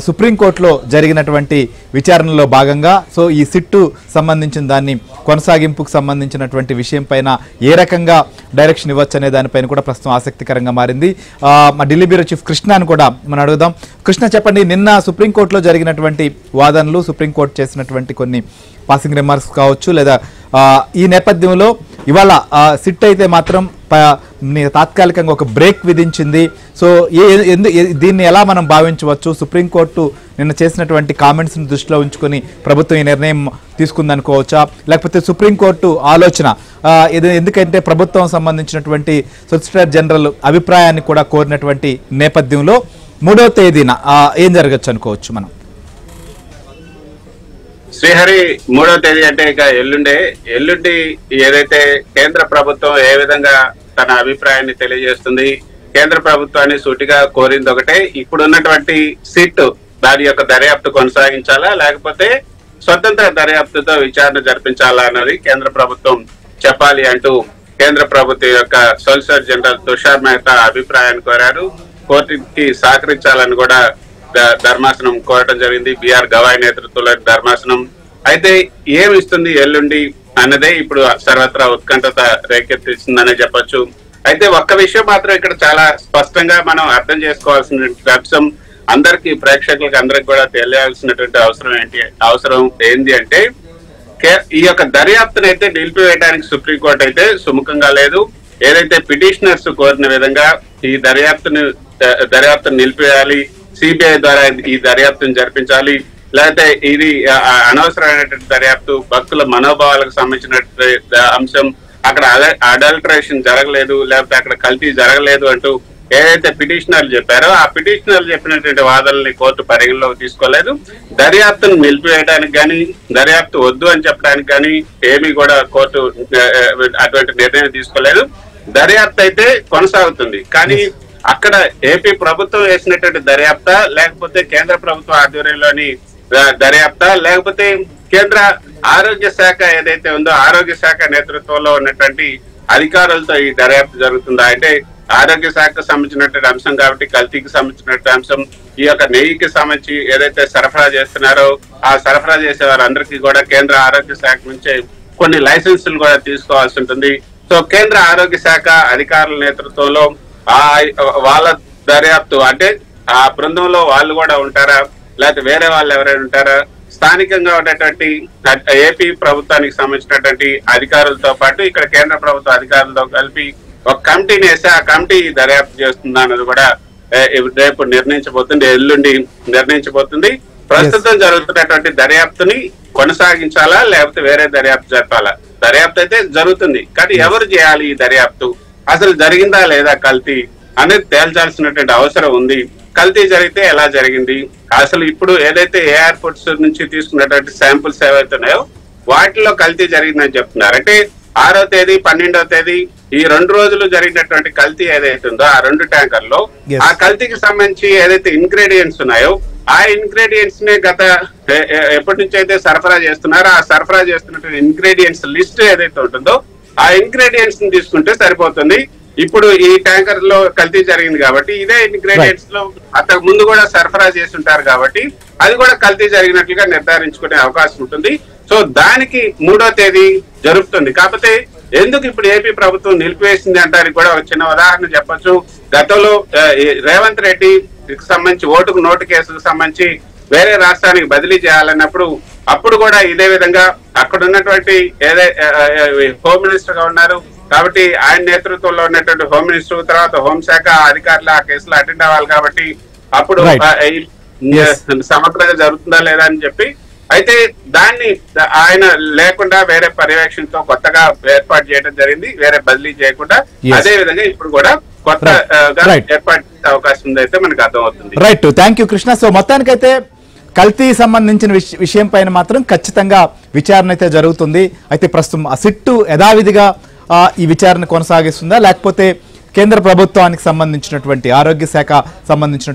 సుప్రీంకోర్టులో జరిగినటువంటి విచారణలో భాగంగా సో ఈ సిట్టు సంబంధించిన దాన్ని కొనసాగింపుకు సంబంధించినటువంటి విషయం పైన ఏ రకంగా డైరెక్షన్ ఇవ్వచ్చు అనే దానిపైన కూడా ప్రస్తుతం ఆసక్తికరంగా మారింది. మా ఢిల్లీ బ్యూరో చీఫ్ కృష్ణని కూడా మనం అడుగుదాం. కృష్ణ, చెప్పండి, నిన్న సుప్రీంకోర్టులో జరిగినటువంటి వాదనలు, సుప్రీంకోర్టు చేసినటువంటి కొన్ని పాసింగ్ రిమార్క్స్ కావచ్చు, లేదా ఈ నేపథ్యంలో ఇవాళ సిట్ అయితే మాత్రం తాత్కాలికంగా ఒక బ్రేక్ విధించింది. సో దీన్ని ఎలా మనం భావించవచ్చు? సుప్రీంకోర్టు నిన్న చేసినటువంటి కామెంట్స్ని దృష్టిలో ఉంచుకొని ప్రభుత్వం ఈ నిర్ణయం తీసుకుందనుకోవచ్చా, లేకపోతే సుప్రీంకోర్టు ఆలోచన ఎందుకంటే ప్రభుత్వం సంబంధించినటువంటి సొలిసిటర్ జనరల్ అభిప్రాయాన్ని కూడా కోరినటువంటి నేపథ్యంలో 3వ తేదీన ఏం జరగచ్చు అనుకోవచ్చు మనం? శ్రీహరి, 3వ తేదీ అంటే ఇక ఎల్లుండి ఏదైతే కేంద్ర ప్రభుత్వం ఏ విధంగా తన అభిప్రాయాన్ని తెలియజేస్తుంది, కేంద్ర ప్రభుత్వాన్ని సూటిగా కోరింది ఒకటే, ఇప్పుడున్నటువంటి సిట్ దాని యొక్క దర్యాప్తు కొనసాగించాలా లేకపోతే స్వతంత్ర దర్యాప్తుతో విచారణ జరిపించాలా అన్నది కేంద్ర ప్రభుత్వం చెప్పాలి అంటూ కేంద్ర ప్రభుత్వం యొక్క సొలిసిటర్ జనరల్ తుషార్ మెహతా అభిప్రాయాన్ని కోరారు. కోర్టుకి సహకరించాలని కూడా ధర్మాసనం కోరటం జరిగింది. బిఆర్ గవాయ్ నేతృత్వంలో ధర్మాసనం. అయితే ఏమిస్తుంది ఎల్లుండి అన్నదే ఇప్పుడు సర్వత్రా ఉత్కంఠత రేకెత్తిస్తుందనే చెప్పొచ్చు. అయితే ఒక్క విషయం మాత్రం ఇక్కడ చాలా స్పష్టంగా మనం అర్థం చేసుకోవాల్సిన అంశం, అందరికి ప్రేక్షకులకు అందరికి కూడా తెలియాల్సినటువంటి అవసరం ఏంటి అంటే, ఈ యొక్క దర్యాప్తును అయితే నిలిపివేయడానికి సుప్రీంకోర్టు అయితే సుముఖంగా లేదు. ఏదైతే పిటిషనర్స్ కోరిన విధంగా ఈ దర్యాప్తును నిలిపివేయాలి, సిబిఐ ద్వారా ఈ దర్యాప్తును జరిపించాలి, లేకపోతే ఇది అనవసరమైనటువంటి దర్యాప్తు, భక్తుల మనోభావాలకు సంబంధించినటువంటి అంశం, అక్కడ అడల్టరేషన్ జరగలేదు, లేకపోతే అక్కడ కల్తీ జరగలేదు అంటూ ఏదైతే పిటిషనర్లు చెప్పారో ఆ పిటిషనర్లు చెప్పినటువంటి వాదనల్ని కోర్టు పరిగణలోకి తీసుకోలేదు. దర్యాప్తును నిలిపివేయడానికి కానీ, దర్యాప్తు వద్దు అని చెప్పడానికి కానీ ఏమీ కూడా కోర్టు అటువంటి నిర్ణయం తీసుకోలేదు. దర్యాప్తు అయితే కొనసాగుతుంది. కానీ అక్కడ ఏపీ ప్రభుత్వం వేసినటువంటి దర్యాప్తా, లేకపోతే కేంద్ర ప్రభుత్వ ఆధ్వర్యంలోని దర్యాప్తా, లేకపోతే కేంద్ర ఆరోగ్య శాఖ ఏదైతే ఉందో ఆరోగ్య శాఖ నేతృత్వంలో ఉన్నటువంటి అధికారులతో ఈ దర్యాప్తు జరుగుతుందా అంటే, ఆరోగ్య శాఖకు సంబంధించినటువంటి అంశం కాబట్టి కల్తీకి సంబంధించినటువంటి అంశం, ఈ యొక్క నెయ్యికి సంబంధించి ఏదైతే సరఫరా చేస్తున్నారో ఆ సరఫరా చేసే వారందరికీ కూడా కేంద్ర ఆరోగ్య శాఖ నుంచే కొన్ని లైసెన్సులు కూడా తీసుకోవాల్సి ఉంటుంది. సో కేంద్ర ఆరోగ్య శాఖ అధికారుల నేతృత్వంలో వాళ్ళ దర్యాప్తు అంటే ఆ బృందంలో వాళ్ళు కూడా ఉంటారా, లేకపోతే వేరే వాళ్ళు ఎవరైనా ఉంటారా, స్థానికంగా ఉన్నటువంటి ఏపీ ప్రభుత్వానికి సంబంధించినటువంటి అధికారులతో పాటు ఇక్కడ కేంద్ర ప్రభుత్వ అధికారులతో కలిపి ఒక కమిటీని వేసి ఆ కమిటీ దర్యాప్తు చేస్తుందా అన్నది కూడా రేపు నిర్ణయించబోతుంది, ఎల్లుండి నిర్ణయించబోతుంది. ప్రస్తుతం జరుగుతున్నటువంటి దర్యాప్తుని కొనసాగించాలా లేకపోతే వేరే దర్యాప్తు జరపాలా? దర్యాప్తు అయితే జరుగుతుంది, కానీ ఎవరు చేయాలి ఈ దర్యాప్తు, అసలు జరిగిందా లేదా కల్తీ అనేది తేల్చాల్సినటువంటి అవసరం ఉంది. కల్తీ జరిగితే ఎలా జరిగింది, అసలు ఇప్పుడు ఏదైతే ఎయిర్పోర్ట్స్ నుంచి తీసుకున్నటువంటి శాంపుల్స్ ఏవైతే ఉన్నాయో వాటిలో కల్తీ జరిగిందని చెప్తున్నారు. అంటే 6వ తేదీ 12వ తేదీ ఈ 2 రోజులు జరిగినటువంటి కల్తీ ఏదైతే ఉందో ఆ 2 ట్యాంకర్లో ఆ కల్తీకి సంబంధించి ఏదైతే ఇంగ్రీడియంట్స్ ఉన్నాయో ఆ ఇంగ్రీడియంట్స్ ని గత ఎప్పటి నుంచి అయితే సరఫరా చేస్తున్నారో ఆ సరఫరా చేస్తున్నటువంటి ఇంగ్రీడియంట్స్ లిస్ట్ ఏదైతే ఉంటుందో ఆ ఇంగ్రీడియంట్స్ ని తీసుకుంటే సరిపోతుంది. ఇప్పుడు ఈ ట్యాంకర్ లో కల్తీ జరిగింది కాబట్టి ఇదే ఇంగ్రీడియంట్స్ లో అంతకు ముందు కూడా సరఫరా చేసి ఉంటారు కాబట్టి అది కూడా కల్తీ జరిగినట్లుగా నిర్ధారించుకునే అవకాశం ఉంటుంది. సో దానికి 3వ తేదీ జరుగుతుంది. కాకపోతే ఎందుకు ఇప్పుడు ఏపీ ప్రభుత్వం నిలిపివేసింది అంటానికి కూడా ఒక చిన్న ఉదాహరణ చెప్పొచ్చు. గతంలో రేవంత్ రెడ్డికి సంబంధించి ఓటుకు నోటు కేసుకు సంబంధించి వేరే రాష్ట్రానికి బదిలీ చేయాలన్నప్పుడు అప్పుడు కూడా ఇదే విధంగా అక్కడ ఉన్నటువంటి హోమ్ మినిస్టర్ గా ఉన్నారు కాబట్టి ఆయన నేతృత్వంలో ఉన్నటువంటి హోమ్ మినిస్టర్ తర్వాత హోంశాఖ అధికారులు ఆ కేసులో అటెండ్ అవ్వాలి కాబట్టి అప్పుడు సమగ్రంగా జరుగుతుందా లేదా అని చెప్పి అయితే దాన్ని ఆయన లేకుండా వేరే పర్యవేక్షణతో కొత్తగా ఏర్పాటు చేయడం జరిగింది, వేరే బదిలీ చేయకుండా. అదే విధంగా ఇప్పుడు కూడా కొత్త ఏర్పాటు చేసే అవకాశం ఉంది అయితే మనకు అర్థం అవుతుంది. Right, thank you Krishna. So మొత్తానికైతే కల్తీ సంబంధించిన విషయం పైన మాత్రం ఖచ్చితంగా విచారణ అయితే జరుగుతుంది. అయితే ప్రస్తుతం ఆ సిట్టు యథావిధిగా ఈ విచారణ కొనసాగిస్తుందా లేకపోతే కేంద్ర ప్రభుత్వానికి సంబంధించినటువంటి ఆరోగ్య శాఖ సంబంధించిన